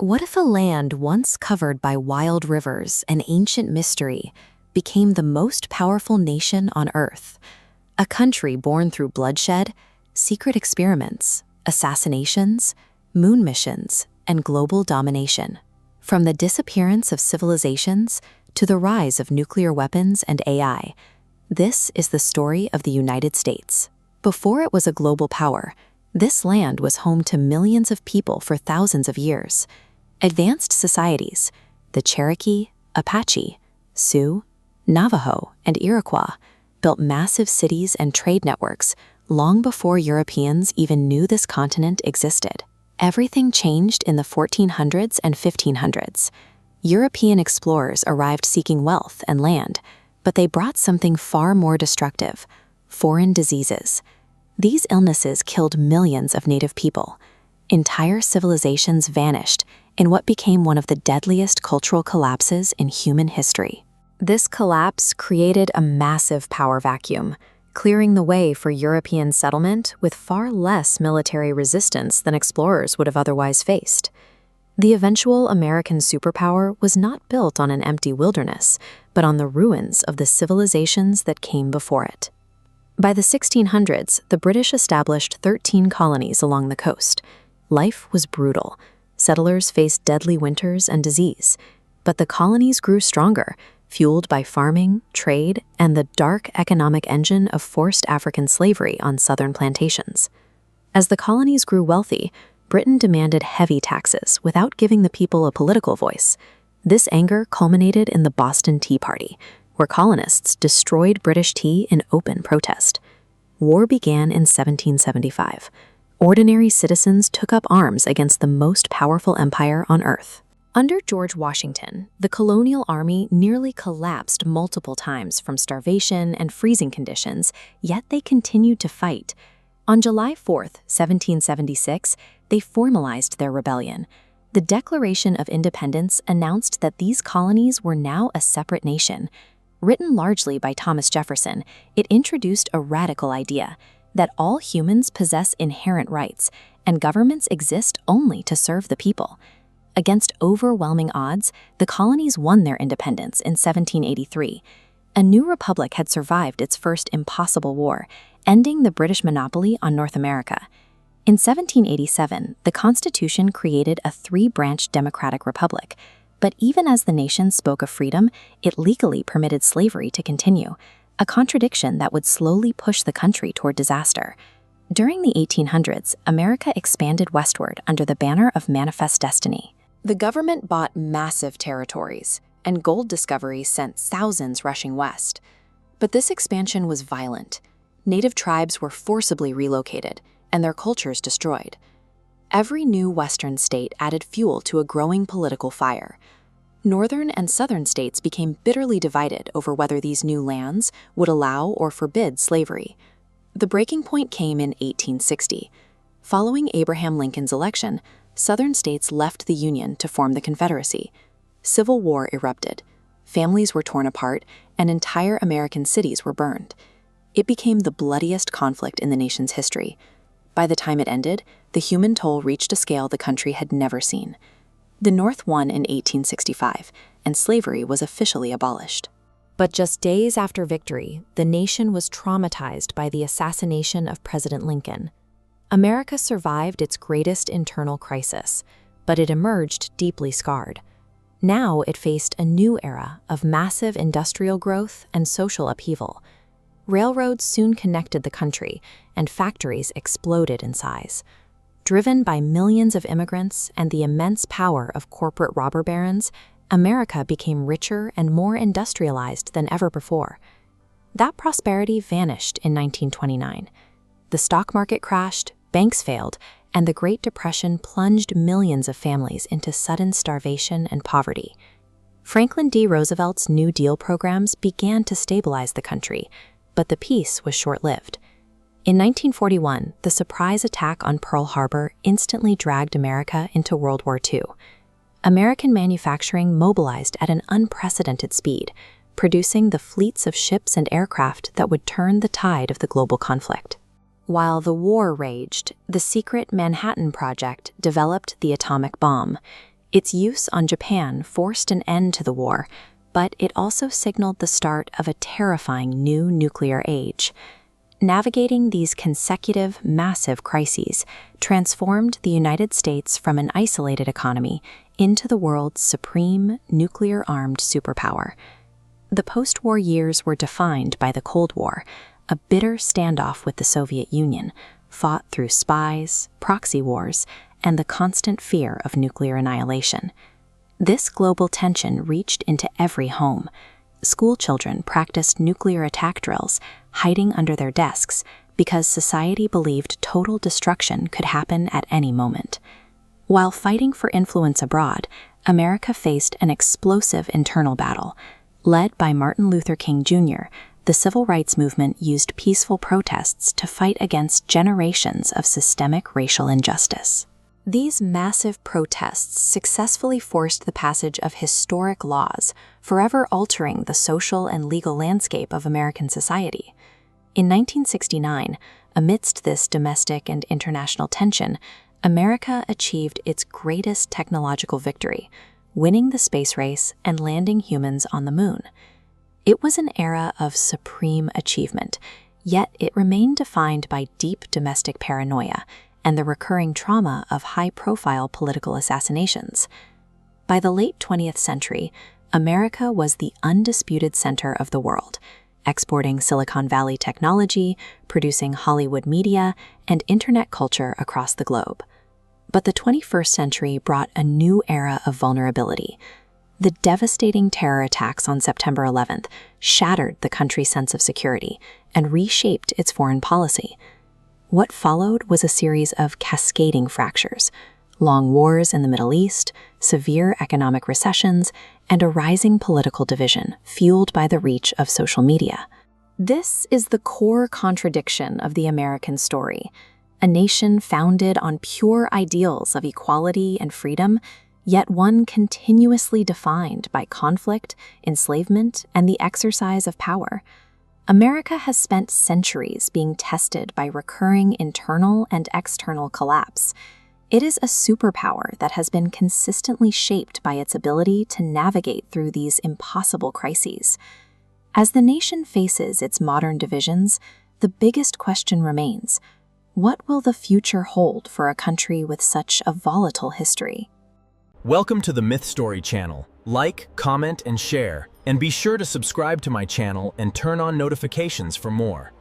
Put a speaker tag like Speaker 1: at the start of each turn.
Speaker 1: What if a land once covered by wild rivers and ancient mystery became the most powerful nation on Earth? A country born through bloodshed, secret experiments, assassinations, moon missions, and global domination. From the disappearance of civilizations to the rise of nuclear weapons and AI, this is the story of the United States. Before it was a global power, this land was home to millions of people for thousands of years. Advanced societies, the Cherokee, Apache, Sioux, Navajo, and Iroquois, built massive cities and trade networks long before Europeans even knew this continent existed. Everything changed in the 1400s and 1500s. European explorers arrived seeking wealth and land, but they brought something far more destructive: foreign diseases. These illnesses killed millions of native people. Entire civilizations vanished in what became one of the deadliest cultural collapses in human history. This collapse created a massive power vacuum, clearing the way for European settlement with far less military resistance than explorers would have otherwise faced. The eventual American superpower was not built on an empty wilderness, but on the ruins of the civilizations that came before it. By the 1600s, the British established 13 colonies along the coast. Life was brutal. Settlers faced deadly winters and disease. But the colonies grew stronger, fueled by farming, trade, and the dark economic engine of forced African slavery on southern plantations. As the colonies grew wealthy, Britain demanded heavy taxes without giving the people a political voice. This anger culminated in the Boston Tea Party, where colonists destroyed British tea in open protest. War began in 1775. Ordinary citizens took up arms against the most powerful empire on Earth. Under George Washington, the colonial army nearly collapsed multiple times from starvation and freezing conditions, yet they continued to fight. On July 4, 1776, they formalized their rebellion. The Declaration of Independence announced that these colonies were now a separate nation. Written largely by Thomas Jefferson, it introduced a radical idea that all humans possess inherent rights and governments exist only to serve the people. Against overwhelming odds, the colonies won their independence in 1783. A new republic had survived its first impossible war, ending the British monopoly on North America. In 1787, the Constitution created a three-branch democratic republic. But even as the nation spoke of freedom, it legally permitted slavery to continue, a contradiction that would slowly push the country toward disaster. During the 1800s, America expanded westward under the banner of Manifest Destiny. The government bought massive territories, and gold discoveries sent thousands rushing west. But this expansion was violent. Native tribes were forcibly relocated, and their cultures destroyed. Every new western state added fuel to a growing political fire. Northern and southern states became bitterly divided over whether these new lands would allow or forbid slavery. The breaking point came in 1860. Following Abraham Lincoln's election, southern states left the Union to form the Confederacy. Civil war erupted. Families were torn apart, and entire American cities were burned. It became the bloodiest conflict in the nation's history. By the time it ended, the human toll reached a scale the country had never seen. The North won in 1865, and slavery was officially abolished. But just days after victory, the nation was traumatized by the assassination of President Lincoln. America survived its greatest internal crisis, but it emerged deeply scarred. Now it faced a new era of massive industrial growth and social upheaval. Railroads soon connected the country, and factories exploded in size. Driven by millions of immigrants and the immense power of corporate robber barons, America became richer and more industrialized than ever before. That prosperity vanished in 1929. The stock market crashed, banks failed, and the Great Depression plunged millions of families into sudden starvation and poverty. Franklin D. Roosevelt's New Deal programs began to stabilize the country, but the peace was short-lived. In 1941, the surprise attack on Pearl Harbor instantly dragged America into World War II. American manufacturing mobilized at an unprecedented speed, producing the fleets of ships and aircraft that would turn the tide of the global conflict. While the war raged, the secret Manhattan Project developed the atomic bomb. Its use on Japan forced an end to the war, but it also signaled the start of a terrifying new nuclear age. Navigating these consecutive, massive crises transformed the United States from an isolated economy into the world's supreme nuclear-armed superpower. The post-war years were defined by the Cold War, a bitter standoff with the Soviet Union, fought through spies, proxy wars, and the constant fear of nuclear annihilation. This global tension reached into every home. School children practiced nuclear attack drills, hiding under their desks, because society believed total destruction could happen at any moment. While fighting for influence abroad, America faced an explosive internal battle. Led by Martin Luther King Jr., the civil rights movement used peaceful protests to fight against generations of systemic racial injustice. These massive protests successfully forced the passage of historic laws, forever altering the social and legal landscape of American society. In 1969, amidst this domestic and international tension, America achieved its greatest technological victory, winning the space race and landing humans on the moon. It was an era of supreme achievement, yet it remained defined by deep domestic paranoia and the recurring trauma of high-profile political assassinations. By the late 20th century, America was the undisputed center of the world, exporting Silicon Valley technology, producing Hollywood media, and internet culture across the globe. But the 21st century brought a new era of vulnerability. The devastating terror attacks on September 11th shattered the country's sense of security and reshaped its foreign policy. What followed was a series of cascading fractures, long wars in the Middle East, severe economic recessions, and a rising political division fueled by the reach of social media. This is the core contradiction of the American story. A nation founded on pure ideals of equality and freedom, yet one continuously defined by conflict, enslavement, and the exercise of power. America has spent centuries being tested by recurring internal and external collapse. It is a superpower that has been consistently shaped by its ability to navigate through these impossible crises. As the nation faces its modern divisions, the biggest question remains: what will the future hold for a country with such a volatile history?
Speaker 2: Welcome to the Myth Story channel. Like, comment, and share, and be sure to subscribe to my channel and turn on notifications for more.